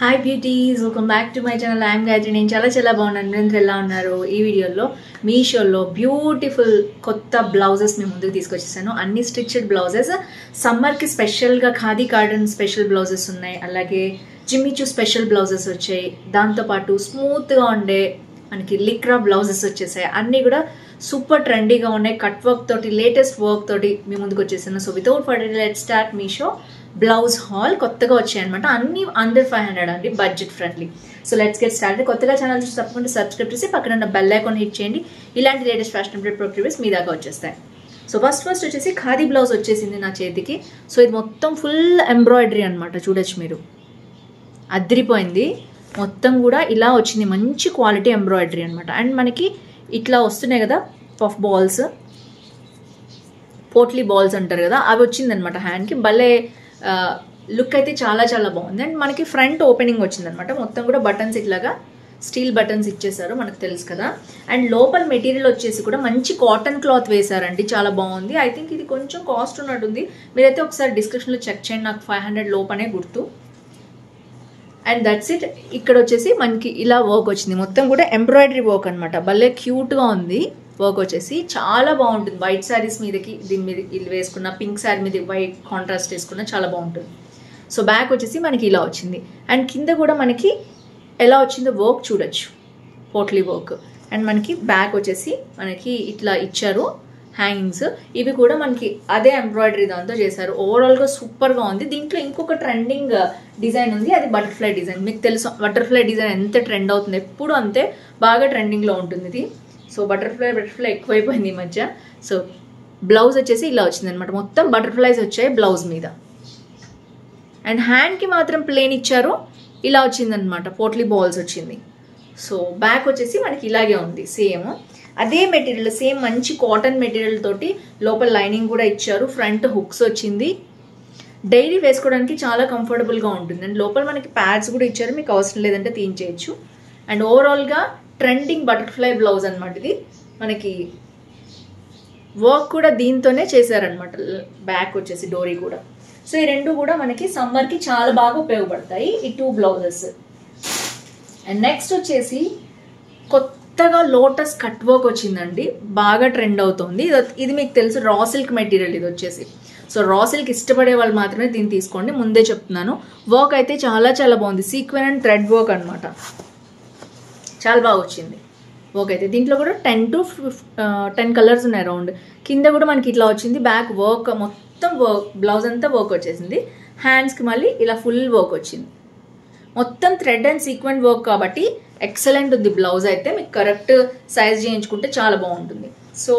Hi beauties, welcome back to my channel. I'm Gayatri. నేను చాలా బాగున్నాను. మీరు ఎలా ఉన్నారు? ఈ వీడియోలో మీషోలో బ్యూటిఫుల్ కొత్త బ్లౌజెస్ మేము ముందుకు తీసుకొచ్చేసాను. అన్ని స్టిచ్డ్ బ్లౌజెస్. సమ్మర్కి స్పెషల్గా ఖాదీ కాటన్ స్పెషల్ బ్లౌజెస్ ఉన్నాయి, అలాగే జిమ్మిచూ స్పెషల్ బ్లౌజెస్ వచ్చాయి. దాంతోపాటు స్మూత్గా ఉండే మనకి లిక్రా బ్లౌజెస్ వచ్చేసాయి. అన్నీ కూడా సూపర్ ట్రెండీగా ఉన్నాయి. కట్ వర్క్ తోటి, లేటెస్ట్ వర్క్ తోటి మీ ముందుకు వచ్చేసాను. So without further let's start Meesho blouse hall. కొత్తగా వచ్చాయి అనమాట. అన్ని అండర్ 500 అండి, budget friendly. So let's get start. కొత్తగా ఛానల్ చూసి తప్పకుండా సబ్స్క్రైబ్ చేసి పక్కన ఉన్న బెల్ ఐకాన్ హిట్ చేయండి. ఇలాంటి లేటెస్ట్ ఫ్యాషన్ అప్డేట్ ప్రోగ్రెస్ మీ దాకా వచ్చేస్తాయి. సో ఫస్ట్ వచ్చేసి ఖాదీ బ్లౌజ్ వచ్చేసింది నా చేతికి. సో ఇది మొత్తం ఫుల్ ఎంబ్రాయిడరీ అనమాట. చూడొచ్చు మీరు, అదిరిపోయింది. మొత్తం కూడా ఇలా వచ్చింది, మంచి క్వాలిటీ ఎంబ్రాయిడరీ అనమాట. అండ్ మనకి ఇట్లా వస్తున్నాయి కదా పఫ్ బాల్స్, పోట్లీ బాల్స్ అంటారు కదా, అవి వచ్చిందనమాట హ్యాండ్కి. భలే లుక్ అయితే చాలా బాగుంది. అండ్ మనకి ఫ్రంట్ ఓపెనింగ్ వచ్చిందనమాట. మొత్తం కూడా బటన్స్ ఇట్లాగా స్టీల్ బటన్స్ ఇచ్చేసారు, మనకు తెలుసు కదా. అండ్ లోపల మెటీరియల్ వచ్చేసి కూడా మంచి కాటన్ క్లాత్ వేసారండి, చాలా బాగుంది. ఐ థింక్ ఇది కొంచెం కాస్ట్ ఉన్నట్టుంది. మీరైతే ఒకసారి డిస్క్రిప్షన్లో చెక్ చేయండి. నాకు 500 లోపనే గుర్తు. And that's it. ఇక్కడ వచ్చేసి మనకి ఇలా వర్క్ వచ్చింది, మొత్తం కూడా ఎంబ్రాయిడరీ వర్క్ అనమాట. భలే క్యూట్గా ఉంది వర్క్ వచ్చేసి, చాలా బాగుంటుంది. వైట్ శారీస్ మీదకి దీని మీద ఇల్లు వేసుకున్న, పింక్ శారీ మీద వైట్ కాంట్రాస్ట్ వేసుకున్న చాలా బాగుంటుంది. సో బ్యాక్ వచ్చేసి మనకి ఇలా వచ్చింది. అండ్ కింద కూడా మనకి ఎలా వచ్చిందో వర్క్ చూడొచ్చు, పోట్లీ వర్క్. అండ్ మనకి బ్యాక్ వచ్చేసి మనకి ఇట్లా ఇచ్చారు హ్యాంగింగ్స్. ఇవి కూడా మనకి అదే ఎంబ్రాయిడరీ దాంతో చేశారు. ఓవరాల్గా సూపర్గా ఉంది. దీంట్లో ఇంకొక ట్రెండింగ్ డిజైన్ ఉంది, అది బటర్ఫ్లై డిజైన్. మీకు తెలుసు బటర్ఫ్లై డిజైన్ ఎంత ట్రెండ్ అవుతుంది, ఎప్పుడు అంతే బాగా ట్రెండింగ్లో ఉంటుంది ఇది. సో బటర్ఫ్లై ఎక్కువైపోయింది ఈ మధ్య. సో బ్లౌజ్ వచ్చేసి ఇలా వచ్చింది అనమాట. మొత్తం బటర్ఫ్లైస్ వచ్చాయి బ్లౌజ్ మీద. అండ్ హ్యాండ్కి మాత్రం ప్లేన్ ఇచ్చారు, ఇలా వచ్చిందనమాట. పోట్లీ బాల్స్ వచ్చింది. సో బ్యాక్ వచ్చేసి మనకి ఇలాగే ఉంది, సేమ్ అదే మెటీరియల్, సేమ్ మంచి కాటన్ మెటీరియల్ తోటి లోపల లైనింగ్ కూడా ఇచ్చారు. ఫ్రంట్ హుక్స్ వచ్చింది. డైలీ వేసుకోవడానికి చాలా కంఫర్టబుల్గా ఉంటుంది. అండ్ లోపల మనకి ప్యాడ్స్ కూడా ఇచ్చారు, మీకు అవసరం లేదంటే తీయించేయచ్చు. అండ్ ఓవరాల్గా ట్రెండింగ్ బటర్ఫ్లై బ్లౌజ్ అనమాట ఇది. మనకి వర్క్ కూడా దీంతోనే చేశారనమాట. బ్యాక్ వచ్చేసి డోరీ కూడా. సో ఈ రెండు కూడా మనకి సమ్మర్కి చాలా బాగా ఉపయోగపడతాయి, ఈ 2 బ్లౌజెస్. అండ్ నెక్స్ట్ వచ్చేసి కొత్తగా లోటస్ కట్ వర్క్ వచ్చిందండి, బాగా ట్రెండ్ అవుతుంది. ఇది మీకు తెలుసు, రా సిల్క్ మెటీరియల్ ఇది వచ్చేసి. సో రా సిల్క్ ఇష్టపడే వాళ్ళు మాత్రమే దీన్ని తీసుకోండి, ముందే చెప్తున్నాను. వర్క్ అయితే చాలా బాగుంది. సీక్వెన్ అండ్ థ్రెడ్ వర్క్ అనమాట, చాలా బాగా వచ్చింది వర్క్ అయితే. దీంట్లో కూడా 10 to 10 కలర్స్ ఉన్నాయి రౌండ్. కింద కూడా మనకి ఇట్లా వచ్చింది. బ్యాక్ వర్క్ మొత్తం వర్క్, బ్లౌజ్ అంతా వర్క్ వచ్చేసింది. హ్యాండ్స్కి మళ్ళీ ఇలా ఫుల్ వర్క్ వచ్చింది. మొత్తం థ్రెడ్ అండ్ సీక్వెంట్ వర్క్ కాబట్టి ఎక్సలెంట్ ఉంది బ్లౌజ్ అయితే. మీకు కరెక్ట్ సైజ్ చేయించుకుంటే చాలా బాగుంటుంది. సో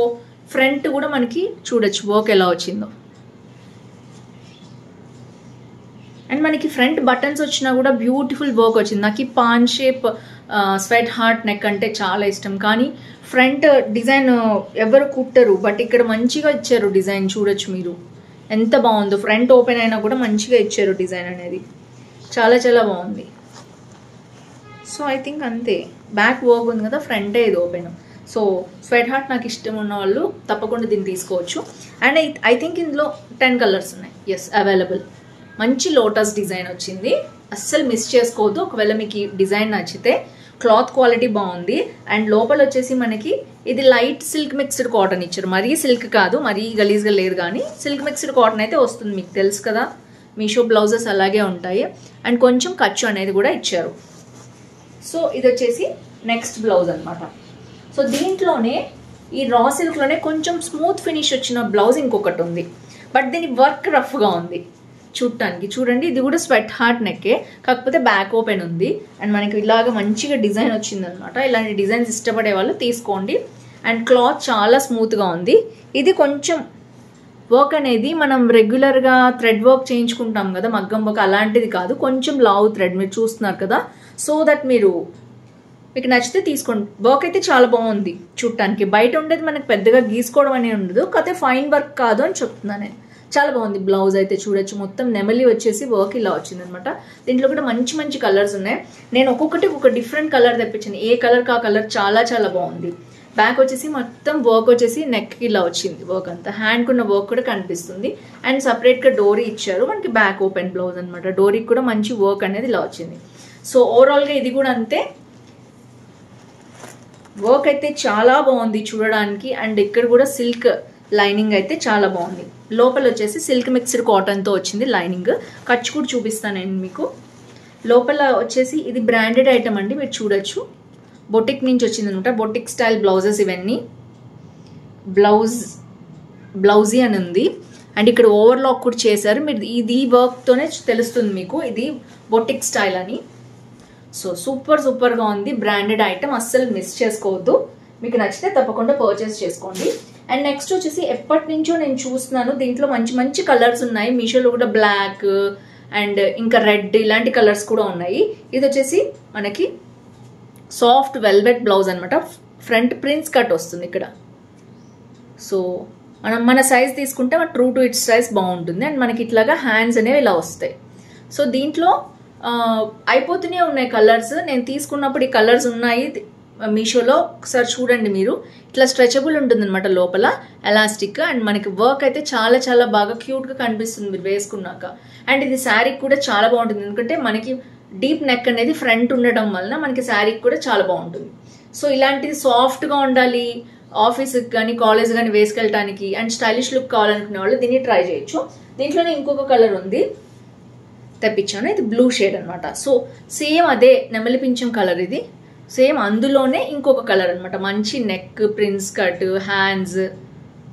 ఫ్రంట్ కూడా మనకి చూడొచ్చు వర్క్ ఎలా వచ్చిందో. అండ్ మనకి ఫ్రంట్ బటన్స్ వచ్చినా కూడా బ్యూటిఫుల్ వర్క్ వచ్చింది. నాకు ఈ pan shape sweat heart neck అంటే చాలా ఇష్టం, కానీ ఫ్రంట్ డిజైన్ ఎవరు కుట్టరు, బట్ ఇక్కడ మంచిగా ఇచ్చారు డిజైన్. చూడొచ్చు మీరు ఎంత బాగుందో. ఫ్రంట్ ఓపెన్ అయినా కూడా మంచిగా ఇచ్చారు డిజైన్ అనేది, చాలా బాగుంది. సో ఐ థింక్ అంతే. బ్యాక్ వర్క్ ఉంది కదా, ఫ్రంటే ఇది ఓపెన్. సో స్వెట్ హార్ట్ నాకు ఇష్టం ఉన్న వాళ్ళు తప్పకుండా దీన్ని తీసుకోవచ్చు. అండ్ ఐ థింక్ ఇందులో 10 కలర్స్ ఉన్నాయి. Yes, available. మంచి లోటస్ డిజైన్ వచ్చింది, అస్సలు మిస్ చేసుకోవద్దు. ఒకవేళ మీకు ఈ డిజైన్ నచ్చితే. క్లాత్ క్వాలిటీ బాగుంది. అండ్ లోపల వచ్చేసి మనకి ఇది లైట్ సిల్క్ మిక్స్డ్ కాటన్ ఇచ్చారు. మరీ సిల్క్ కాదు, మరీ గలీజ్గా లేదు, కానీ సిల్క్ మిక్స్డ్ కాటన్ అయితే వస్తుంది. మీకు తెలుసు కదా, మీషో బ్లౌజెస్ అలాగే ఉంటాయి. అండ్ కొంచెం ఖర్చు అనేది కూడా ఇచ్చారు. సో ఇది వచ్చేసి నెక్స్ట్ బ్లౌజ్ అనమాట. సో దీంట్లోనే ఈ రా సిల్క్లోనే కొంచెం స్మూత్ ఫినిష్ వచ్చిన బ్లౌజ్ ఇంకొకటి ఉంది, బట్ దీని వర్క్ రఫ్గా ఉంది చూడటానికి. చూడండి, ఇది కూడా స్వెట్ హార్ట్ నెక్కే, కాకపోతే బ్యాక్ ఓపెన్ ఉంది. అండ్ మనకి ఇలాగ మంచిగా డిజైన్ వచ్చిందనమాట. ఇలాంటి డిజైన్స్ ఇష్టపడే వాళ్ళు తీసుకోండి. అండ్ క్లాత్ చాలా స్మూత్గా ఉంది. ఇది కొంచెం వర్క్ అనేది మనం రెగ్యులర్గా థ్రెడ్ వర్క్ చేయించుకుంటాం కదా, మగ్గం వర్క్, అలాంటిది కాదు. కొంచెం లావు థ్రెడ్ మీరు చూస్తున్నారు కదా. సో దట్ మీకు నచ్చితే తీసుకోండి. వర్క్ అయితే చాలా బాగుంది చూడటానికి. బయట ఉండేది మనకి పెద్దగా గీసుకోవడం అనేది ఉండదు, కాకపోతే ఫైన్ వర్క్ కాదు అని చెప్తున్నాను నేను. చాలా బాగుంది బ్లౌజ్ అయితే. చూడొచ్చు, మొత్తం నెమలి వచ్చేసి వర్క్ ఇలా వచ్చింది అనమాట. దీంట్లో కూడా మంచి కలర్స్ ఉన్నాయి. నేను ఒక్కొక్కటి ఒక డిఫరెంట్ కలర్ తెప్పించాను. ఏ కలర్ కా కలర్ చాలా బాగుంది. బ్యాక్ వచ్చేసి మొత్తం వర్క్ వచ్చేసి నెక్ ఇలా వచ్చింది. వర్క్ అంతా హ్యాండ్కి ఉన్న వర్క్ కూడా కనిపిస్తుంది. అండ్ సపరేట్గా డోరీ ఇచ్చారు మనకి. బ్యాక్ ఓపెన్ బ్లౌజ్ అనమాట. డోరీకి కూడా మంచి వర్క్ అనేది ఇలా వచ్చింది. సో ఓవరాల్గా ఇది కూడా అంతే. వర్క్ అయితే చాలా బాగుంది చూడడానికి. అండ్ ఇక్కడ కూడా సిల్క్ లైనింగ్ అయితే చాలా బాగుంది. లోపల వచ్చేసి సిల్క్ మిక్స్డ్ కాటన్తో వచ్చింది లైనింగ్. ఖర్చు కూడా చూపిస్తాను నేను మీకు. లోపల వచ్చేసి ఇది బ్రాండెడ్ ఐటమ్ అండి, మీరు చూడొచ్చు. బొటిక్ నుంచి వచ్చింది అనమాట. బొటిక్ స్టైల్ బ్లౌజెస్ ఇవన్నీ. బ్లౌజీ అని ఉంది. అండ్ ఇక్కడ ఓవర్లాక్ కూడా చేశారు. మీరు ఇది వర్క్తోనే తెలుస్తుంది మీకు ఇది బొటిక్ స్టైల్ అని. సో సూపర్గా ఉంది. బ్రాండెడ్ ఐటమ్, అస్సలు మిస్ చేసుకోవద్దు. మీకు నచ్చితే తప్పకుండా పర్చేస్ చేసుకోండి. అండ్ నెక్స్ట్ వచ్చేసి ఎప్పటి నుంచో నేను చూస్తున్నాను, దీంట్లో మంచి మంచి కలర్స్ ఉన్నాయి. మీషోలో కూడా బ్లాక్ అండ్ ఇంకా రెడ్ ఇలాంటి కలర్స్ కూడా ఉన్నాయి. ఇది వచ్చేసి మనకి సాఫ్ట్ వెల్వెట్ బ్లౌజ్ అనమాట. ఫ్రంట్ ప్రిన్స్ కట్ వస్తుంది ఇక్కడ. సో మన సైజ్ తీసుకుంటే మన ట్రూ టు ఇట్స్ సైజ్ బాగుంటుంది. అండ్ మనకి ఇట్లాగా హ్యాండ్స్ అనేవి ఇలా వస్తాయి. సో దీంట్లో అయిపోతూనే ఉన్నాయి కలర్స్. నేను తీసుకున్నప్పుడు ఈ కలర్స్ ఉన్నాయి మీషోలో, ఒకసారి చూడండి మీరు. ఇట్లా స్ట్రెచబుల్ ఉంటుంది అనమాట లోపల, ఎలాస్టిక్. అండ్ మనకి వర్క్ అయితే చాలా చాలా బాగా క్యూట్గా కనిపిస్తుంది మీరు వేసుకున్నాక. అండ్ ఇది శారీకి కూడా చాలా బాగుంటుంది, ఎందుకంటే మనకి డీప్ నెక్ అనేది ఫ్రంట్ ఉండడం వలన మనకి శారీకి కూడా చాలా బాగుంటుంది. సో ఇలాంటిది సాఫ్ట్గా ఉండాలి, ఆఫీస్కి కానీ కాలేజ్ కానీ వేసుకెళ్ళటానికి అండ్ స్టైలిష్ లుక్ కావాలనుకునే వాళ్ళు దీన్ని ట్రై చేయొచ్చు. దీంట్లోనే ఇంకొక కలర్ ఉంది, తెప్పించాను. ఇది బ్లూ షేడ్ అనమాట. సో సేమ్ అదే నెమలి పింఛం కలర్ ఇది. సేమ్ అందులోనే ఇంకొక కలర్ అనమాట. మంచి neck, prince cut, hands,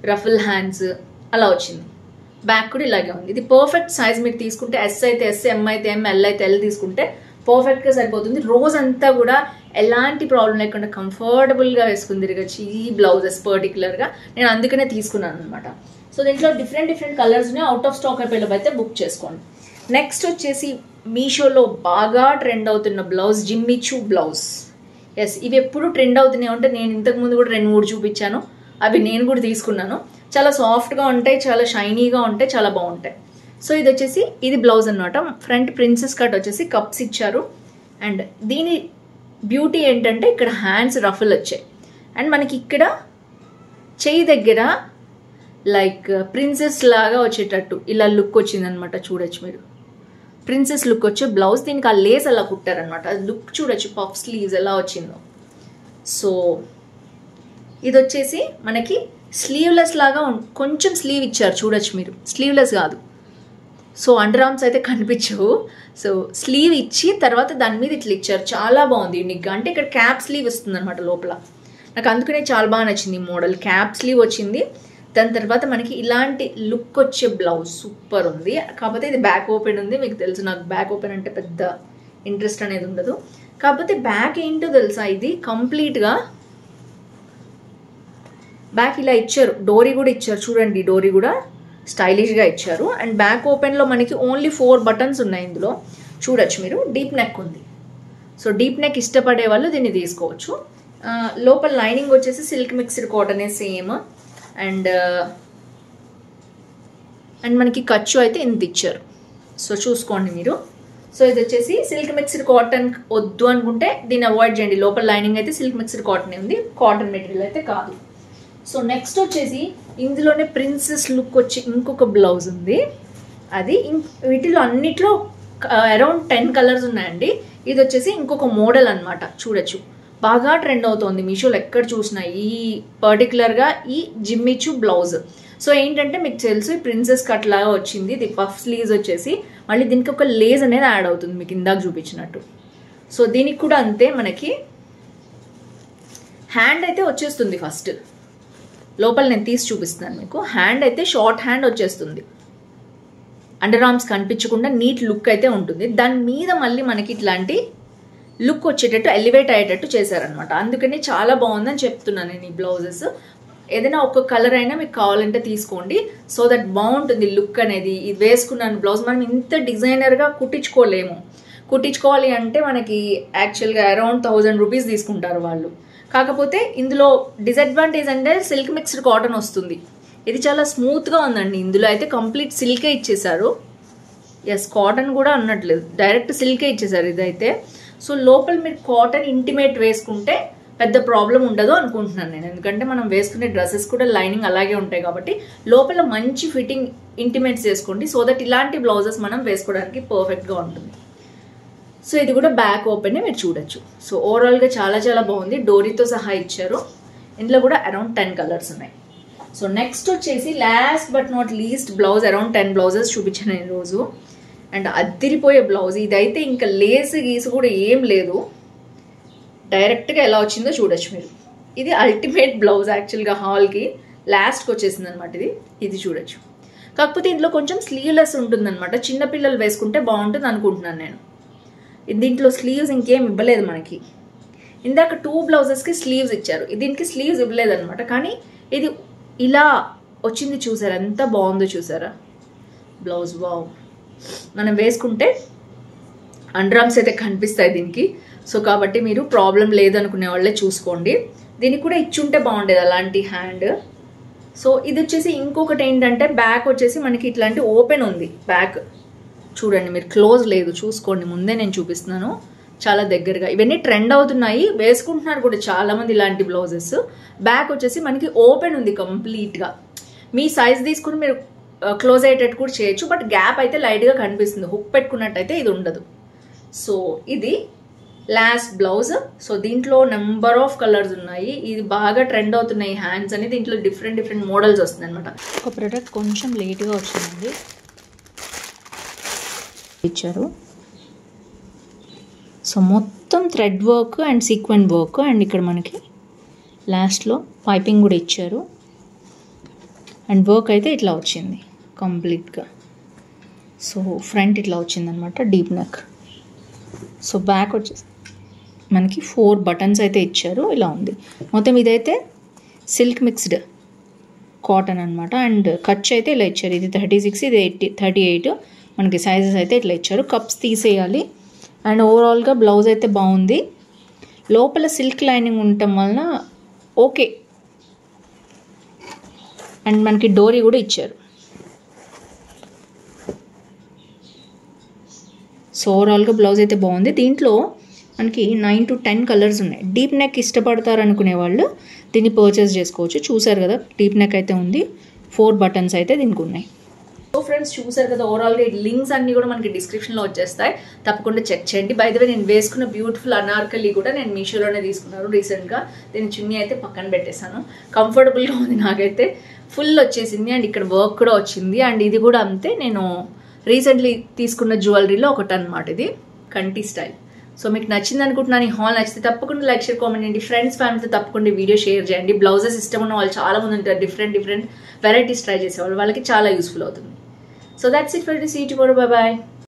ruffle hands అలా వచ్చింది. బ్యాక్ కూడా ఇలాగే ఉంది. ఇది పర్ఫెక్ట్ సైజ్. మీరు తీసుకుంటే ఎస్ అయితే ఎస్, ఎం అయితే ఎం, ఎల్ అయితే ఎల్ తీసుకుంటే పర్ఫెక్ట్గా సరిపోతుంది. రోజంతా కూడా ఎలాంటి ప్రాబ్లం లేకుండా కంఫర్టబుల్గా వేసుకుని తిరగచ్చు ఈ బ్లౌజెస్ పర్టికులర్గా. నేను అందుకనే తీసుకున్నాను అనమాట. సో దీంట్లో డిఫరెంట్ కలర్స్ ఉన్నాయి. అవుట్ ఆఫ్ స్టాక్ అయిపోయేలోపు అయితే బుక్ చేసుకోండి. నెక్స్ట్ వచ్చేసి మీషోలో బాగా ట్రెండ్ అవుతున్న బ్లౌజ్, జిమ్మిచూ బ్లౌజ్. ఎస్, ఇవి ఎప్పుడు ట్రెండ్ అవుతున్నాయి అంటే నేను ఇంతకుముందు కూడా 2-3 చూపించాను. అవి నేను కూడా తీసుకున్నాను. చాలా సాఫ్ట్గా ఉంటాయి, చాలా షైనీగా ఉంటాయి, చాలా బాగుంటాయి. సో ఇది వచ్చేసి ఇది బ్లౌజ్ అనమాట. ఫ్రంట్ ప్రిన్సెస్ కట్ వచ్చేసి కప్స్ ఇచ్చారు. అండ్ దీని బ్యూటీ ఏంటంటే ఇక్కడ హ్యాండ్స్ రఫుల్ వచ్చాయి. అండ్ మనకి ఇక్కడ చెయ్యి దగ్గర లైక్ ప్రిన్సెస్ లాగా వచ్చేటట్టు ఇలా లుక్ వచ్చిందనమాట. చూడొచ్చు మీరు, ప్రిన్సెస్ లుక్ వచ్చే బ్లౌజ్. దీనికి ఆ లేస్ అలా కుట్టారనమాట. లుక్ చూడొచ్చు, పఫ్ స్లీవ్స్ ఎలా వచ్చిందో. సో ఇది వచ్చేసి మనకి స్లీవ్లెస్ లాగా కొంచెం స్లీవ్ ఇచ్చారు, చూడొచ్చు మీరు. స్లీవ్లెస్ కాదు, సో అండర్ ఆర్మ్స్ అయితే కనిపించవు. సో స్లీవ్ ఇచ్చి తర్వాత దాని మీద ఇట్లా ఇచ్చారు. చాలా బాగుంది యూనిక్గా. అంటే ఇక్కడ క్యాప్ స్లీవ్ వస్తుంది అనమాట లోపల. నాకు అందుకనే చాలా బాగా నచ్చింది ఈ మోడల్. క్యాప్ స్లీవ్ వచ్చింది. దాని తర్వాత మనకి ఇలాంటి లుక్ వచ్చే బ్లౌజ్ సూపర్ ఉంది. కాకపోతే ఇది బ్యాక్ ఓపెన్ ఉంది. మీకు తెలుసు నాకు బ్యాక్ ఓపెన్ అంటే పెద్ద ఇంట్రెస్ట్ అనేది ఉండదు. కాకపోతే బ్యాక్ ఏంటో తెలుసా, ఇది కంప్లీట్గా బ్యాక్ ఇలా ఇచ్చారు. డోరీ కూడా ఇచ్చారు చూడండి, డోరీ కూడా స్టైలిష్గా ఇచ్చారు. అండ్ బ్యాక్ ఓపెన్లో మనకి ఓన్లీ 4 బటన్స్ ఉన్నాయి ఇందులో, చూడొచ్చు మీరు. డీప్ నెక్ ఉంది. సో డీప్ నెక్ ఇష్టపడే వాళ్ళు దీన్ని తీసుకోవచ్చు. లోపల లైనింగ్ వచ్చేసి సిల్క్ మిక్స్డ్ కాటనే సేమ్. అండ్ మనకి ఖర్చు అయితే ఇంత ఇచ్చారు. సో చూసుకోండి మీరు. సో ఇది వచ్చేసి సిల్క్ మిక్స్డ్ కాటన్ వద్దు అనుకుంటే దీన్ని అవాయిడ్ చేయండి. లోపల లైనింగ్ అయితే సిల్క్ మిక్స్డ్ కాటన్ ఉంది, కాటన్ మెటీరియల్ అయితే కాదు. సో నెక్స్ట్ వచ్చేసి ఇందులోనే ప్రిన్సెస్ లుక్ వచ్చి ఇంకొక బ్లౌజ్ ఉంది. అది వీటిలో అన్నిట్లో అరౌండ్ 10 కలర్స్ ఉన్నాయండి. ఇది వచ్చేసి ఇంకొక మోడల్ అనమాట. చూడొచ్చు, బాగా ట్రెండ్ అవుతోంది మీషోలో ఎక్కడ చూసినా ఈ పర్టికులర్గా ఈ జిమ్మిచూ బ్లౌజ్. సో ఏంటంటే మీకు తెలుసు ఈ ప్రిన్సెస్ కట్ లాగా వచ్చింది. ఇది పఫ్ స్లీవ్స్ వచ్చేసి మళ్ళీ దీనికి ఒక లేస్ అనేది యాడ్ అవుతుంది మీకు ఇందాక చూపించినట్టు. సో దీనికి కూడా అంతే. మనకి హ్యాండ్ అయితే వచ్చేస్తుంది ఫస్ట్. లోపల నేను తీసి చూపిస్తున్నాను మీకు. హ్యాండ్ అయితే షార్ట్ హ్యాండ్ వచ్చేస్తుంది, అండర్ ఆర్మ్స్ కనిపించకుండా నీట్ లుక్ అయితే ఉంటుంది. దాని మీద మళ్ళీ మనకి ఇట్లాంటి లుక్ వచ్చేటట్టు ఎలివేట్ అయ్యేటట్టు చేశారనమాట. అందుకని చాలా బాగుందని చెప్తున్నాను నేను. ఈ బ్లౌజెస్ ఏదైనా ఒక కలర్ అయినా మీకు కావాలంటే తీసుకోండి, సో దట్ బాగుంటుంది లుక్ అనేది. ఇది వేసుకున్నాను బ్లౌజ్ మనం ఇంత డిజైనర్గా కుట్టించుకోలేము. కుట్టించుకోవాలి అంటే మనకి యాక్చువల్గా అరౌండ్ 1000 రూపీస్ తీసుకుంటారు వాళ్ళు. కాకపోతే ఇందులో డిసడ్వాంటేజ్ అంటే సిల్క్ మిక్స్డ్ కాటన్ వస్తుంది. ఇది చాలా స్మూత్గా ఉందండి. ఇందులో అయితే కంప్లీట్ సిల్కే ఇచ్చేసారు. ఎస్, కాటన్ కూడా అన్నట్లేదు, డైరెక్ట్ సిల్కే ఇచ్చేసారు ఇదైతే. సో లోపల మీరు కాటన్ ఇంటిమేట్ వేసుకుంటే పెద్ద ప్రాబ్లం ఉండదు అనుకుంటున్నాను నేను. ఎందుకంటే మనం వేసుకునే డ్రెస్సెస్ కూడా లైనింగ్ అలాగే ఉంటాయి కాబట్టి లోపల మంచి ఫిట్టింగ్ ఇంటిమేట్స్ వేసుకోండి, సో దట్ ఇలాంటి బ్లౌజెస్ మనం వేసుకోవడానికి పర్ఫెక్ట్గా ఉంటుంది. సో ఇది కూడా బ్యాక్ ఓపెన్ మీరు చూడొచ్చు. సో ఓవరాల్గా చాలా చాలా బాగుంది. డోరీతో సహా ఇచ్చారు. ఇందులో కూడా అరౌండ్ 10 కలర్స్ ఉన్నాయి. సో నెక్స్ట్ వచ్చేసి last but not least blouse. Around 10 blouses చూపించాను ఈరోజు. అండ్ అద్దిరిపోయే బ్లౌజ్ ఇదైతే. ఇంకా లేసు గీసు కూడా ఏం లేదు, డైరెక్ట్గా ఎలా వచ్చిందో చూడొచ్చు మీరు. ఇది అల్టిమేట్ బ్లౌజ్ యాక్చువల్గా హాల్కి లాస్ట్కి వచ్చేసింది అనమాట. ఇది చూడొచ్చు. కాకపోతే ఇందులో కొంచెం స్లీవ్లెస్ ఉంటుందన్నమాట. చిన్నపిల్లలు వేసుకుంటే బాగుంటుంది అనుకుంటున్నాను నేను. దీంట్లో స్లీవ్స్ ఇంకేం ఇవ్వలేదు మనకి. ఇందాక 2 బ్లౌజెస్కి స్లీవ్స్ ఇచ్చారు, దీనికి స్లీవ్స్ ఇవ్వలేదు అనమాట. కానీ ఇది ఇలా వచ్చింది చూసారా, ఎంత బాగుందో చూసారా బ్లౌజ్. వావ్, మనం వేసుకుంటే అండర్ ఆర్మ్స్ అయితే కనిపిస్తాయి దీనికి. సో కాబట్టి మీరు ప్రాబ్లం లేదనుకునే వాళ్ళే చూసుకోండి. దీనికి కూడా ఇచ్చుంటే బాగుండేది అలాంటి హ్యాండ్. సో ఇది వచ్చేసి ఇంకొకటి ఏంటంటే బ్యాక్ వచ్చేసి మనకి ఇట్లాంటి ఓపెన్ ఉంది బ్యాక్. చూడండి మీరు, క్లోజ్ లేదు, చూసుకోండి. ముందే నేను చూపిస్తున్నాను చాలా దగ్గరగా. ఇవన్నీ ట్రెండ్ అవుతున్నాయి, వేసుకుంటున్నారు కూడా చాలామంది ఇలాంటి బ్లౌజెస్. బ్యాక్ వచ్చేసి మనకి ఓపెన్ ఉంది కంప్లీట్గా. మీ సైజ్ తీసుకుని మీరు క్లోజ్ అయ్యేటట్టు కూడా చేయొచ్చు. బట్ గ్యాప్ అయితే లైట్గా కనిపిస్తుంది. హుక్ పెట్టుకున్నట్టయితే ఇది ఉండదు. సో ఇది లాస్ట్ బ్లౌజ్. సో దీంట్లో నెంబర్ ఆఫ్ కలర్స్ ఉన్నాయి. ఇది బాగా ట్రెండ్ అవుతున్నాయి హ్యాండ్స్ అని. దీంట్లో డిఫరెంట్ మోడల్స్ వస్తుంది అనమాట. ఒక ప్రోడక్ట్ కొంచెం లేట్గా వచ్చిందండి, ఇచ్చారు. సో మొత్తం thread work and sequin work. And ఇక్కడ మనకి లాస్ట్లో పైపింగ్ కూడా ఇచ్చారు. అండ్ వర్క్ అయితే ఇట్లా వచ్చింది కంప్లీట్గా. సో ఫ్రంట్ ఇట్లా వచ్చింది అనమాట, డీప్ నెక్. సో బ్యాక్ వచ్చేసి మనకి 4 బటన్స్ అయితే ఇచ్చారు. ఇలా ఉంది మొత్తం. ఇదైతే సిల్క్ మిక్స్డ్ కాటన్ అనమాట. అండ్ ఖర్చు అయితే ఇలా ఇచ్చారు. ఇది 36, ఇది 38. మనకి సైజెస్ అయితే ఇట్లా ఇచ్చారు. కప్స్ తీసేయాలి. అండ్ ఓవరాల్గా బ్లౌజ్ అయితే బాగుంది. లోపల సిల్క్ లైనింగ్ ఉండటం వలన ఓకే. అండ్ మనకి డోరీ కూడా ఇచ్చారు. సో ఓవరాల్గా బ్లౌజ్ అయితే బాగుంది. దీంట్లో మనకి 9 to 10 కలర్స్ ఉన్నాయి. డీప్ నెక్ ఇష్టపడతారు అనుకునే వాళ్ళు దీన్ని పర్చేస్ చేసుకోవచ్చు. చూసారు కదా, డీప్ నెక్ అయితే ఉంది. 4 బటన్స్ అయితే దీనికి ఉన్నాయి. సో ఫ్రెండ్స్ చూసారు కదా, ఓవరాల్గా లింక్స్ అన్నీ కూడా మనకి డిస్క్రిప్షన్లో వచ్చేస్తాయి, తప్పకుండా చెక్ చేయండి. బై ద వే నేను వేసుకున్న బ్యూటిఫుల్ అనార్కలి కూడా నేను మీషోలోనే తీసుకున్నాను రీసెంట్గా. దీని చున్నీ అయితే పక్కన పెట్టేశాను. కంఫర్టబుల్గా ఉంది నాకైతే. ఫుల్ వచ్చేసింది. అండ్ ఇక్కడ వర్క్ కూడా వచ్చింది. అండ్ ఇది కూడా అంతే, నేను రీసెంట్లీ తీసుకున్న జ్యువెలరీలో ఒకటి అనమాట. ఇది కంటి స్టైల్. సో మీకు నచ్చింది అనుకుంటున్నాను. ఈ హాల్ నచ్చితే తప్పకుండా లైక్, షేర్, కామెంట్ చేయండి. ఫ్రెండ్స్, ఫ్యామిలీతో తప్పకుండా వీడియో షేర్ చేయండి. బ్లౌజెస్ ఇష్టం ఉన్న వాళ్ళు చాలా మంది ఉంటారు. డిఫరెంట్ వెరైటీస్ ట్రై చేసేవాళ్ళు, వాళ్ళకి చాలా యూస్ఫుల్ అవుతుంది. So that's it for this video. Bye bye.